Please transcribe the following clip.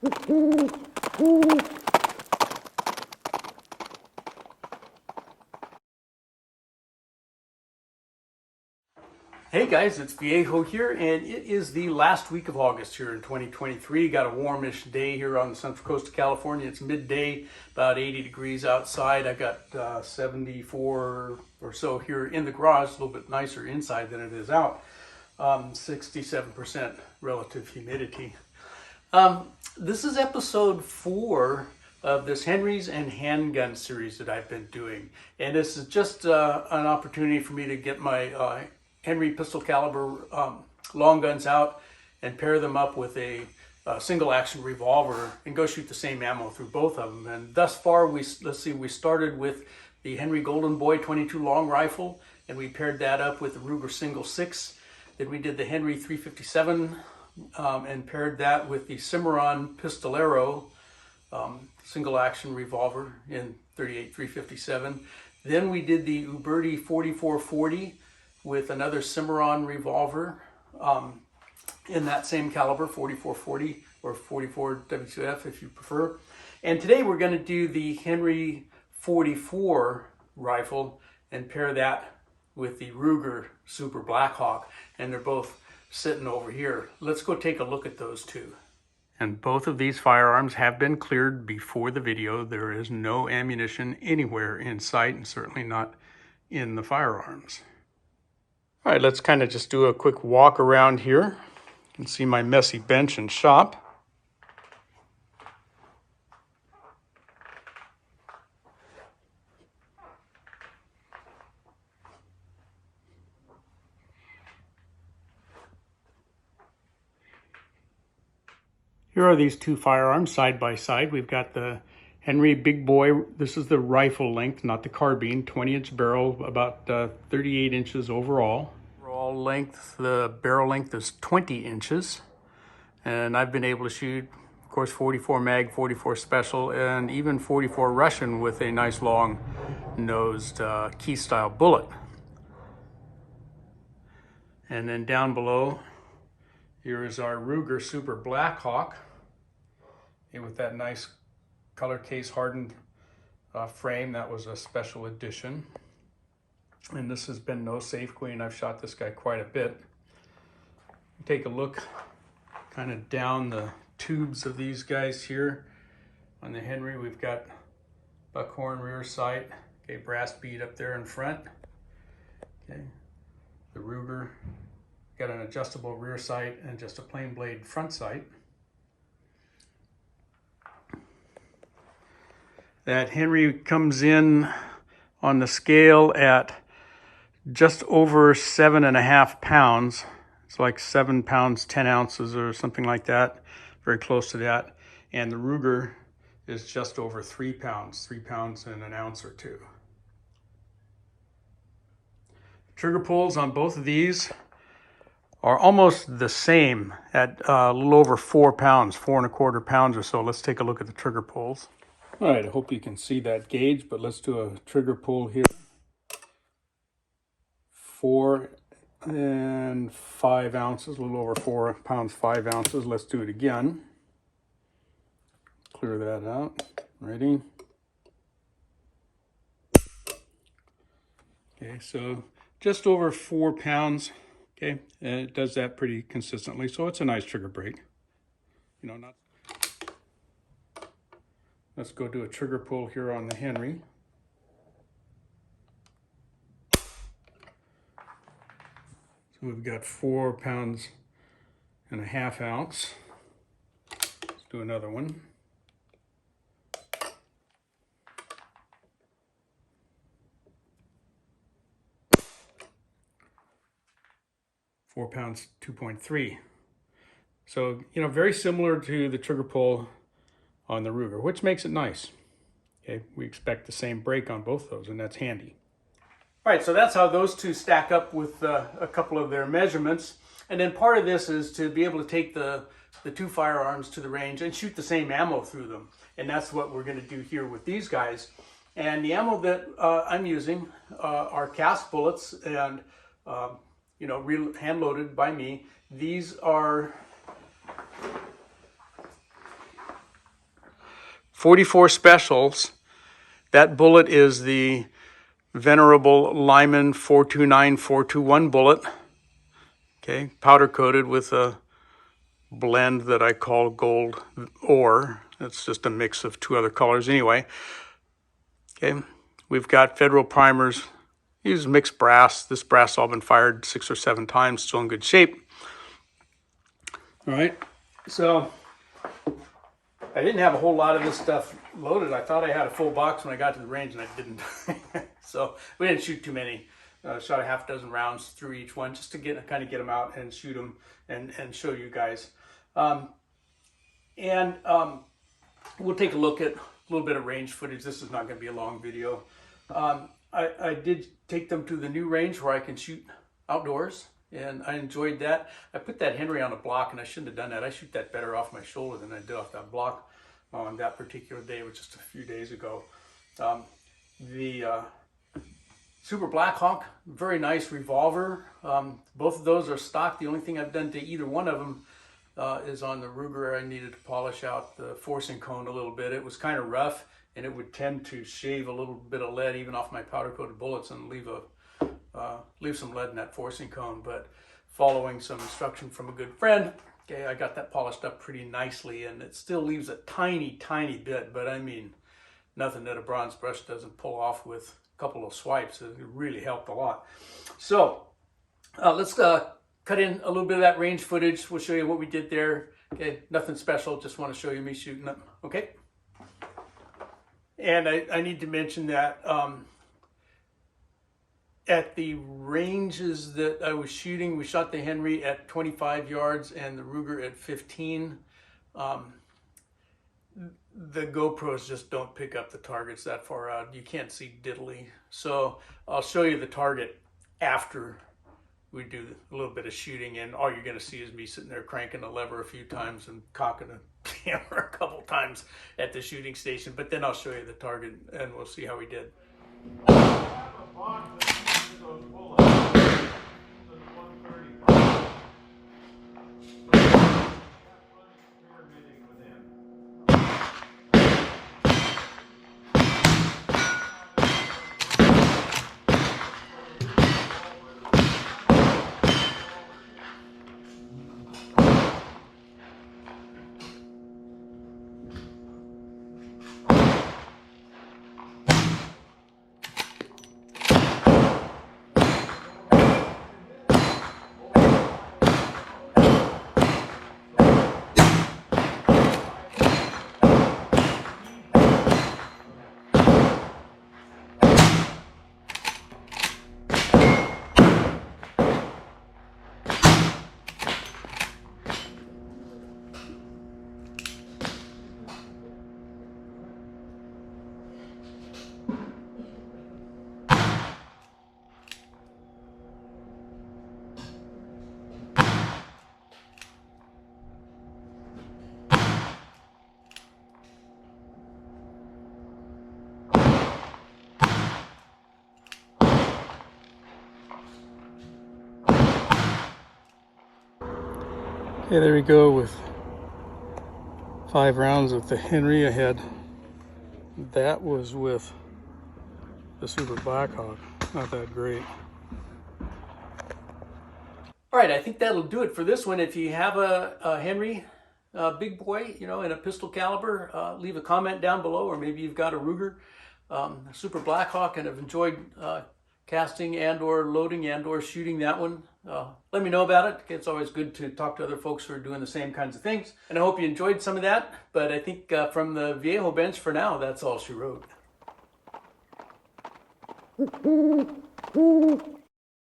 Hey guys, it's Viejo here, and it is the last week of August here in 2023. Got a warmish day here on the central coast of California. It's midday, about 80 degrees outside. I got 74 or so here in the garage, a little bit nicer inside than it is out. 67% relative humidity. This is episode 4 of this Henry's and Handgun series that I've been doing. And this is just an opportunity for me to get my Henry pistol caliber long guns out and pair them up with a single action revolver and go shoot the same ammo through both of them. And thus far, we started with the Henry Golden Boy 22 long rifle, and we paired that up with the Ruger single 6. Then we did the Henry 357 and paired that with the Cimarron Pistolero single action revolver in 38 357. Then we did the Uberti 4440 with another Cimarron revolver in that same caliber, 4440 or 44 W2F if you prefer. And today we're going to do the Henry 44 rifle and pair that with the Ruger Super Blackhawk, and they're both sitting over here. Let's go take a look at those two. And both of these firearms have been cleared before the video. There is no ammunition anywhere in sight, and certainly not in the firearms. All right, let's kind of just do a quick walk around here. You can see my messy bench and shop. Here are these two firearms side by side. We've got the Henry Big Boy. This is the rifle length, not the carbine. 20-inch barrel, about 38 inches overall. Overall length, the barrel length is 20 inches. And I've been able to shoot, of course, 44 mag, 44 special, and even 44 Russian with a nice long-nosed key-style bullet. And then down below, here is our Ruger Super Blackhawk, with that nice color case hardened frame. That was a special edition. And this has been no safe queen. I've shot this guy quite a bit. Take a look kind of down the tubes of these guys here. On the Henry, we've got buckhorn rear sight, okay, brass bead up there in front. Okay, the Ruger got an adjustable rear sight and just a plain blade front sight. That Henry comes in on the scale at just over 7.5 pounds. It's like 7 pounds, 10 ounces or something like that, very close to that. And the Ruger is just over 3 pounds, 3 pounds and an ounce or two. Trigger pulls on both of these are almost the same at a little over 4 pounds, 4.25 pounds or so. Let's take a look at the trigger pulls. All right, I hope you can see that gauge, but let's do a trigger pull here. 4 and 5 ounces, a little over 4 pounds, 5 ounces. Let's do it again. Clear that out. Ready? Okay, so just over 4 pounds. Okay, and it does that pretty consistently, so it's a nice trigger break. You know, not. Let's go do a trigger pull here on the Henry. So we've got 4 pounds and a half ounce. Let's do another one. £4 pounds, 2.3. So, you know, very similar to the trigger pull on the Ruger, which makes it nice. Okay, we expect the same break on both those, and that's handy. All right, so that's how those two stack up with a couple of their measurements. And then part of this is to be able to take the two firearms to the range and shoot the same ammo through them. And that's what we're going to do here with these guys. And the ammo that I'm using are cast bullets and, you know, hand loaded by me. These are 44 Specials. That bullet is the venerable Lyman 429-421 bullet. Okay, powder coated with a blend that I call gold ore. It's just a mix of two other colors anyway. Okay, we've got Federal primers. Use mixed brass. This brass all been fired 6 or 7 times, still in good shape. All right, so I didn't have a whole lot of this stuff loaded. I thought I had a full box when I got to the range, and I didn't. So we didn't shoot too many. Shot a half dozen rounds through each one just to kind of get them out and shoot them and show you guys. We'll take a look at a little bit of range footage. This is not going to be a long video. I did take them to the new range where I can shoot outdoors, and I enjoyed that. I put that Henry on a block, and I shouldn't have done that. I shoot that better off my shoulder than I did off that block on that particular day, which was just a few days ago. The Super Blackhawk, very nice revolver. Both of those are stock. The only thing I've done to either one of them is on the Ruger. I needed to polish out the forcing cone a little bit. It was kind of rough, and it would tend to shave a little bit of lead even off my powder-coated bullets and leave some lead in that forcing cone. But following some instruction from a good friend, okay, I got that polished up pretty nicely, and it still leaves a tiny, tiny bit, but I mean, nothing that a bronze brush doesn't pull off with a couple of swipes. It really helped a lot. So let's cut in a little bit of that range footage. We'll show you what we did there. Okay, nothing special, just want to show you me shooting them. Okay. And I need to mention that at the ranges that I was shooting, we shot the Henry at 25 yards and the Ruger at 15. The GoPros just don't pick up the targets that far out. You can't see diddly. So I'll show you the target after we do a little bit of shooting, and all you're going to see is me sitting there cranking the lever a few times and cocking a camera a couple times at the shooting station. But then I'll show you the target, and we'll see how we did. Okay, there we go with 5 rounds with the Henry. I had that was with the Super Blackhawk. Not that great. All right, I think that'll do it for this one. If you have a Henry, big boy, you know, in a pistol caliber, leave a comment down below, or maybe you've got a Ruger Super Blackhawk and have enjoyed casting and or loading and or shooting that one. Let me know about it. It's always good to talk to other folks who are doing the same kinds of things. And I hope you enjoyed some of that. But I think from the Viejo bench for now, that's all she wrote.